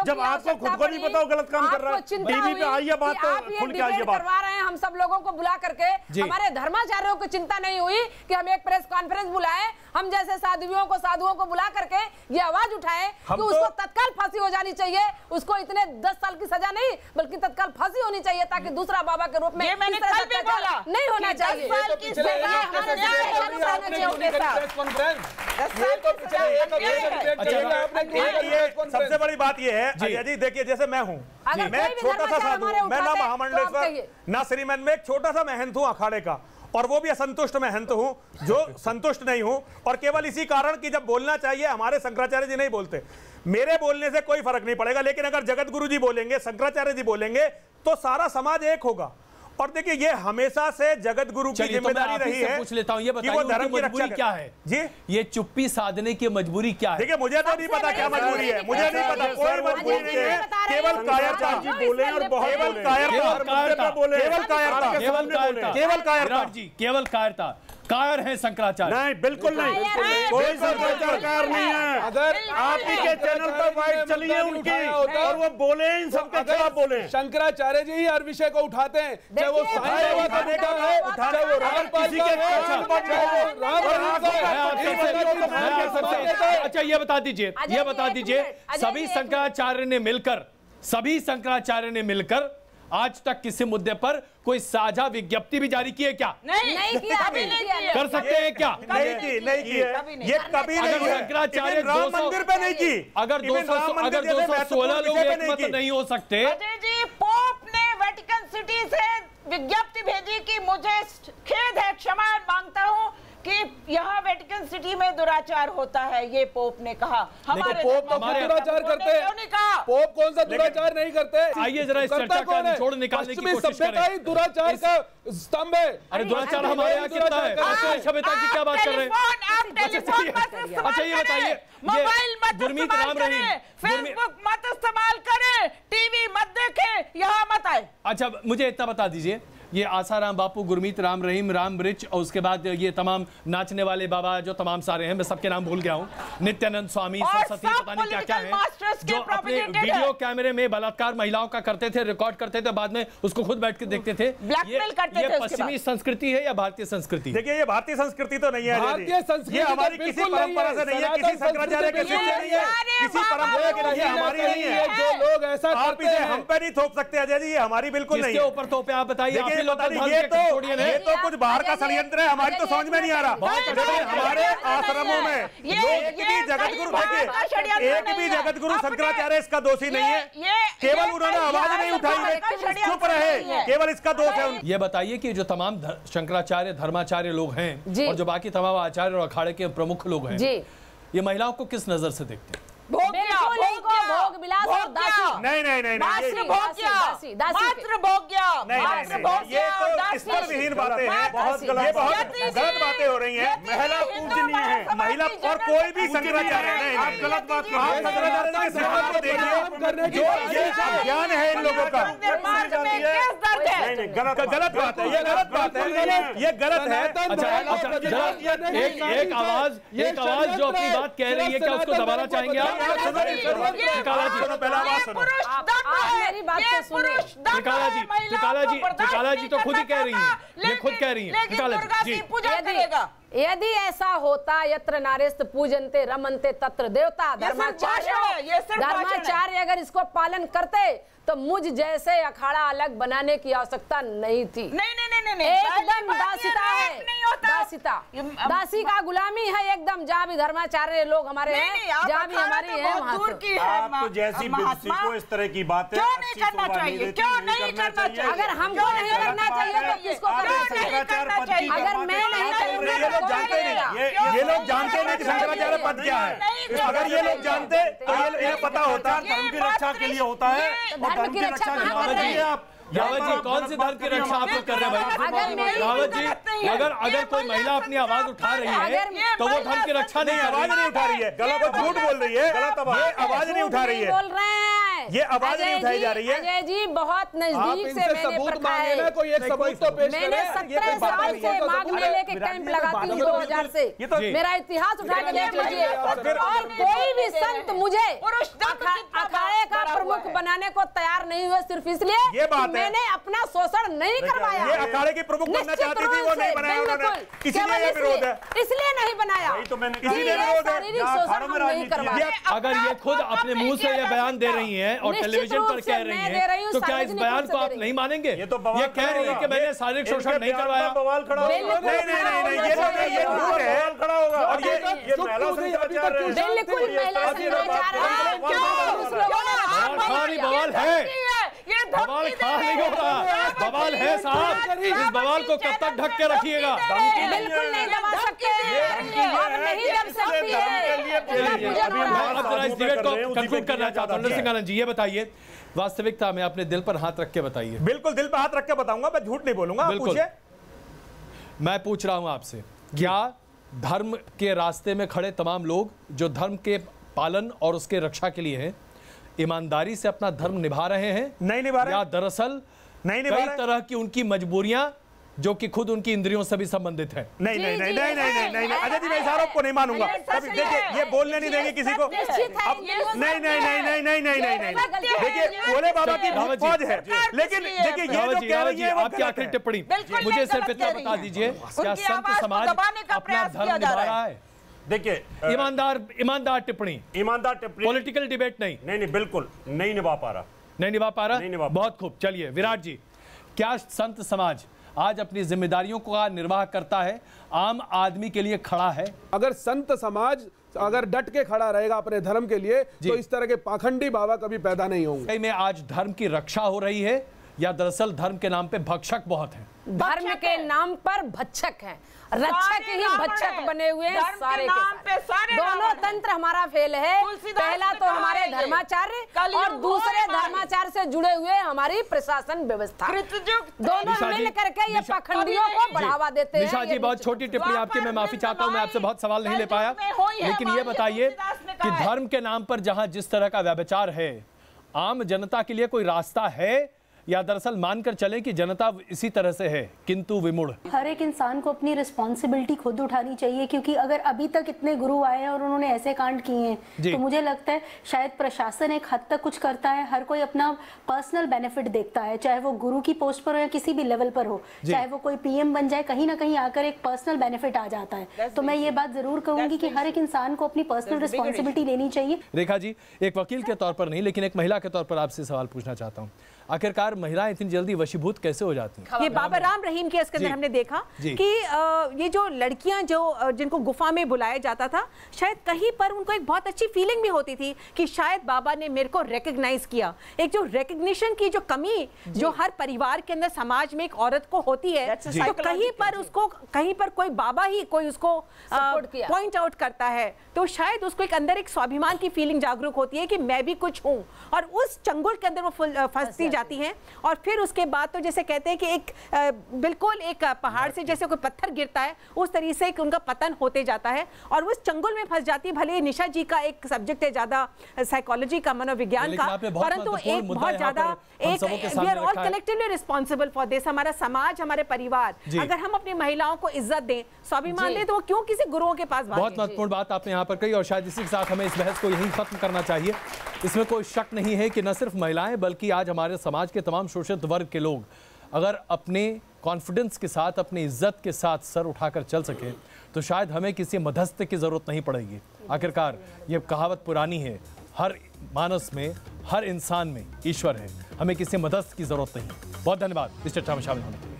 जब आपको खुद को नहीं पता हो गलत काम कर रहा है। टीवी पे आइए बात खुल के आइए बात करवा रहे हैं हम सब लोगों को बुला करके। हमारे धर्माचार्यों को चिंता नहीं हुई कि हम एक प्रेस कॉन्फ्रेंस बुलाए, हम जैसे साधुओं को बुला करके ये आवाज उठाए कि उसको तत्काल फांसी हो जानी चाहिए, उसको इतने 10 साल की सजा नहीं बल्कि तत्काल फांसी होनी चाहिए ताकि दूसरा बाबा के रूप में ये मैंने कल भी बोला नहीं होना चाहिए। 10 साल की सबसे बड़ी बात ये है अजय जी, देखिए जैसे मैं हूँ, मैं छोटा सा साधु, मैं ना महामंडलेश्वर ना श्रीमन में एक छोटा सा महंत हूँ अखाड़े का, और वो भी असंतुष्ट महंत हूं जो संतुष्ट नहीं हूं, और केवल इसी कारण कि जब बोलना चाहिए हमारे शंकराचार्य जी नहीं बोलते, मेरे बोलने से कोई फर्क नहीं पड़ेगा, लेकिन अगर जगत गुरु जी बोलेंगे, शंकराचार्य जी बोलेंगे तो सारा समाज एक होगा। और देखिए ये हमेशा से जगत गुरु की जिम्मेदारी रही है। पूछ लेता हूँ, ये बताइए वो धर्म की मजबूरी क्या है जी? ये चुप्पी साधने की मजबूरी क्या है? देखिए मुझे तो नहीं पता क्या मजबूरी है, मुझे नहीं पता, कोई मजबूरी नहीं है, केवल कायरता बोले और केवल कायरता बोले, केवल कायरता, केवल कायरता, केवल कायरता जी, केवल कायरता। कायर है शंकराचार्य? नहीं, बिल्कुल नहीं, कोई शंकराचार्य नहीं है। अगर आप ही के चैनल पर वाइट चली है उनकी और वो बोले इन सबके खिलाफ बोले। शंकराचार्य जी ही हर विषय को उठाते हैं, चाहे वो चाहे वो अच्छा ये बता दीजिए सभी शंकराचार्य ने मिलकर आज तक किसी मुद्दे पर कोई साझा विज्ञप्ति भी जारी की है क्या? नहीं किया, कर सकते हैं क्या? नहीं की ये कभी नहीं। शंकराचार्य राम मंदिर पे नहीं की। अगर 216 लोग एकमत नहीं हो सकते। अजय जी, पोप ने वेटिकन सिटी से विज्ञप्ति भेजी कि मुझे खेद है, क्षमा मांगता हूँ कि यहाँ वेटिकन सिटी में दुराचार होता है, ये पोप ने कहा। हमारे पोप तो दुराचार करते हैं, पोप कौन सा दुराचार नहीं करते? आइए जरा इस चर्चा का निचोड़ निकालने की कोशिश करें। दुराचार का स्तंभ है। अरे दुराचार हमारे यहाँ कितना है? सभ्यता की क्या बात कर रहे हैं? अच्छा ये बताइए, मोबाइल मत इस्तेमाल करें, फेसबुक मत इस्तेमाल करें, टीवी मत देखें, यहाँ मत आए। अच्छा मुझे इतना बता दीजिए, ये आसाराम बापू, गुरमीत राम रहीम, राम वृक्ष और उसके बाद ये तमाम नाचने वाले बाबा जो तमाम सारे हैं, मैं सबके नाम भूल गया हूँ, नित्यानंद स्वामी, सरस्वती, पता नहीं क्या क्या है, जो अपने वीडियो कैमरे में बलात्कार महिलाओं का करते थे, रिकॉर्ड करते थे, बाद में उसको खुद बैठ के देखते थे। ये पश्चिमी संस्कृति है या भारतीय संस्कृति? देखिए ये भारतीय संस्कृति तो नहीं है, भारतीय संस्कृति ये हमारी किसी परंपरा से नहीं है, किसी शंकराचार्य के शिष्य नहीं है, किसी परंपरा के नहीं है, हमारी नहीं है। जो लोग ऐसा आप इसे हम पे नहीं थोप सकते अजय जी, ये हमारी बिल्कुल नहीं है। ऊपर थोपे आप बताइए। ये तो कुछ बाहर का षड्यंत्र है, हमारी तो समझ में नहीं आ रहा। हमारे आश्रमों में एक भी जगत गुरु, देखिए एक भी जगत गुरु शंकराचार्य इसका दोषी नहीं है, केवल उन्होंने आवाज नहीं उठाई, चुप रहे, केवल इसका दोष है। ये बताइए कि जो तमाम शंकराचार्य धर्माचार्य लोग हैं और जो बाकी तमाम आचार्य और अखाड़े के प्रमुख लोग हैं, ये महिलाओं को किस नजर से देखते हैं? भोग विलास और दासी। नहीं मात्र भोग्या, ये तो स्तर विहीन बातें हैं, बहुत गलत बातें हो रही हैं। महिला पूजनीय है, महिला और कोई भी शंकराचार्य नहीं, आप गलत बात कर रहे हैं। शंकराचार्य के सिद्धांत को देखिए, जो ये ज्ञान है इन लोगों का, गलत बात है, ये गलत बात है, ये गलत है। एक आवाज जो अपनी बात कह रही है, क्या उसको दबाना चाहेंगे आप? त्रिकाला जी तो खुद ही कह रही हैं, ये खुद कह रही हैं। यदि ऐसा होता यत्र नारेस्त पूजनते रमनते तत्र देवता, धर्माचार्य अगर इसको पालन करते तो मुझ जैसे अखाड़ा अलग बनाने की आवश्यकता नहीं थी। नहीं, एकदम दासिता है, दासी का गुलामी है एकदम। जहाँ भी धर्माचार्य लोग हमारे हैं, जहाँ भी हमारी है, आपको जैसी विदुषी को इस तरह की बातें क्यों नहीं करना चाहिए? क्यों नहीं करना चाहिए? अगर हमको नहीं करना चाहिए तो किसको करना चाहिए? अगर मैं नहीं करूँगी तो कौन करेगा? ये लोग जानते नहीं कि शंकराचार्य पद क्या है। अगर ये लोग जानते तो ये पता होता, धर्म की रक्षा के लिए होता है। धर्म की रक्षा कहाँ कर रहे हैं आप? रावत जी, कौन सी धर्म की रक्षा आप लोग कर रहे हैं भाई? रावत जी, अगर कोई महिला अपनी आवाज उठा रही है तो वो धर्म की रक्षा नहीं, आवाज नहीं उठा रही है, गलत झूठ बोल रही है, गलत आवाज नहीं उठा रही है, बोल रहे हैं, ये आवाज नहीं उठाई जा रही है। अजय जी बहुत नजदीक से मैंने परखा है, कोई एक सबूत तो पेश करें। मैंने 17 साल से माघ मेले के कैंप लगाती हूँ 2000 से, मेरा इतिहास उठा के देख लीजिए। और कोई भी संत मुझे अखाड़े का प्रमुख बनाने को तैयार नहीं हुए, सिर्फ इसलिए मैंने अपना शोषण नहीं करवाया। ये अखाड़े की प्रमुख बनना चाहती थी, वो नहीं बनाया उन्होंने, इसीलिए ये विरोध है, इसलिए नहीं बनाया, इसीलिए विरोध है। शारीरिक शोषण नहीं करवाया। अगर ये खुद अपने मुंह से ये बयान दे रही हैं और टेलीविजन पर कह रही हैं, तो क्या इस बयान को आप नहीं मानेंगे? ये कह रही है कि मैंने शारीरिक शोषण नहीं करवाया। बवाल खड़ा होगा, नहीं, ये झूठ है, खड़ा होगा। और ये महिला शंकराचार्य बिल्कुल महिला शंकराचार्य बवाल है, ये बवाल खड़ा नहीं हो रहा, बवाल है साहब, इस बवाल को कब तक ढक के रखिएगा? बिल्कुल नहीं दबा सकते, अब नहीं दब सकती है। इस डिबेट को कंक्लूड करना चाहता हूं। सिंह आनंद जी, ये बताइए, वास्तविकता में अपने दिल पर हाथ रख के बताइए। बिल्कुल दिल पर हाथ रख के बताऊंगा, मैं झूठ नहीं बोलूंगा। बिल्कुल, मैं पूछ रहा हूं आपसे, क्या धर्म के रास्ते में खड़े तमाम लोग जो धर्म के पालन और उसके रक्षा के लिए हैं, ईमानदारी से अपना धर्म निभा रहे हैं? नहीं निभा रहे, या दरअसल नहीं निभा कई रहे, तरह की उनकी मजबूरियां जो कि खुद उनकी इंद्रियों से भी संबंधित है? नहीं नहीं नहीं नहीं नहीं नहीं नहीं अजय जी, मैं इस आरोप को नहीं मानूंगा। कभी देखिए, ये बोलने नहीं देंगे किसी को। नहीं नहीं नहीं नहीं नहीं नहीं नहीं नहीं देखिए, भोले बाबा की फौज है, लेकिन देखिए ये जो कह रही है, आपकी आखिरी टिप्पणी मुझे सिर्फ इतना बता दीजिए, क्या संत समाज अपना धर्म निभा रहा है? देखिए, ईमानदार टिप्पणी, पॉलिटिकल डिबेट नहीं। नहीं, बिल्कुल नहीं निभा पा रहा, नहीं निभा पा रहा। बहुत खूब, चलिए विराट जी, क्या संत समाज आज अपनी जिम्मेदारियों का निर्वाह करता है, आम आदमी के लिए खड़ा है? अगर संत समाज अगर डट के खड़ा रहेगा अपने धर्म के लिए, तो इस तरह के पाखंडी बाबा कभी पैदा नहीं होंगे। में आज धर्म की रक्षा हो रही है या दरअसल धर्म के नाम पे भक्षक बहुत हैं? धर्म के नाम पर भक्षक हैं, रक्षक ही भक्षक बने हुए हैं सारे के सारे। दोनों तंत्र हमारा फेल है। पहला तो हमारे धर्माचार्य और दूसरे धर्माचार्य से जुड़े हुए हमारी प्रशासन व्यवस्था, दोनों मिल करके ये पाखंडियों को बढ़ावा देते हैं। निशा जी, बहुत छोटी टिप्पणी आपकी, मैं माफी चाहता हूं, मैं आपसे बहुत सवाल नहीं ले पाया, लेकिन ये बताइए कि धर्म के नाम पर जहां जिस तरह का व्यभिचार है, आम जनता के लिए कोई रास्ता है या दरअसल मानकर चले कि जनता इसी तरह से है किंतु विमुड़? हर एक इंसान को अपनी रिस्पॉन्सिबिलिटी खुद उठानी चाहिए, क्योंकि अगर अभी तक इतने गुरु आए हैं और उन्होंने ऐसे कांड किए हैं, तो मुझे लगता है शायद प्रशासन एक हद तक कुछ करता है। हर कोई अपना पर्सनल बेनिफिट देखता है, चाहे वो गुरु की पोस्ट पर हो या किसी भी लेवल पर हो, चाहे वो कोई पीएम बन जाए, कहीं ना कहीं आकर एक पर्सनल बेनिफिट आ जाता है। तो मैं ये बात जरूर कहूंगी कि हर एक इंसान को अपनी पर्सनल रिस्पॉन्सिबिलिटी लेनी चाहिए। रेखा जी, एक वकील के तौर पर नहीं, लेकिन एक महिला के तौर पर आपसे सवाल पूछना चाहता हूँ, आखिरकार महिलाएं इतनी जल्दी वशीभूत कैसे हो जाती हैं? ये बाबा राम रहीम के इसके अंदर हमने देखा कि ये जो लड़कियां जो जिनको गुफा में बुलाया जाता था, शायद कहीं पर उनको एक बहुत अच्छी फीलिंग भी होती थी कि शायद बाबा ने मेरे को रिकॉग्नाइज किया। एक जो रिकॉग्निशन की जो कमी जो हर परिवार के अंदर समाज में एक औरत को होती है, तो कहीं पर उसको कहीं पर कोई बाबा ही कोई उसको पॉइंट आउट करता है, तो शायद उसको एक अंदर एक स्वाभिमान की फीलिंग जागरूक होती है कि मैं भी कुछ हूँ, और उस चंगुल के अंदर वो फंसती जाती हैं। और फिर उसके बाद तो जैसे कहते हैं कि एक बिल्कुल एक पहाड़ से जैसे कोई पत्थर गिरता है, उस तरीके से उनका पतन होते जाता है और उस चंगुल में फंस जाती है। भले निशा जी का एक सब्जेक्ट है ज्यादा साइकोलॉजी का, मनोविज्ञान का, परंतु एक बहुत ज्यादा एक we are all collectively responsible for this. हमारा समाज, हमारे परिवार, अगर हम अपनी महिलाओं को इज्जत दें, स्वाभिमान दें, तो वो क्यों किसी गुरुओं के पास? बहुत महत्वपूर्ण बात आपने यहाँ पर कही और शायद इसी के साथ हमें इस बहस को यहीं खत्म करना चाहिए। इसमें कोई शक नहीं है कि न सिर्फ महिलाएं बल्कि आज हमारे समाज के तमाम शोषित वर्ग के लोग अगर अपने कॉन्फिडेंस के साथ, अपनी इज्जत के साथ सर उठाकर चल सके तो शायद हमें किसी मध्यस्थ की जरूरत नहीं पड़ेगी। आखिरकार ये कहावत पुरानी है, हर मानस में, हर इंसान में ईश्वर है, हमें किसी मध्यस्थ की जरूरत नहीं। बहुत धन्यवाद इस चर्चा में शामिल होने के लिए।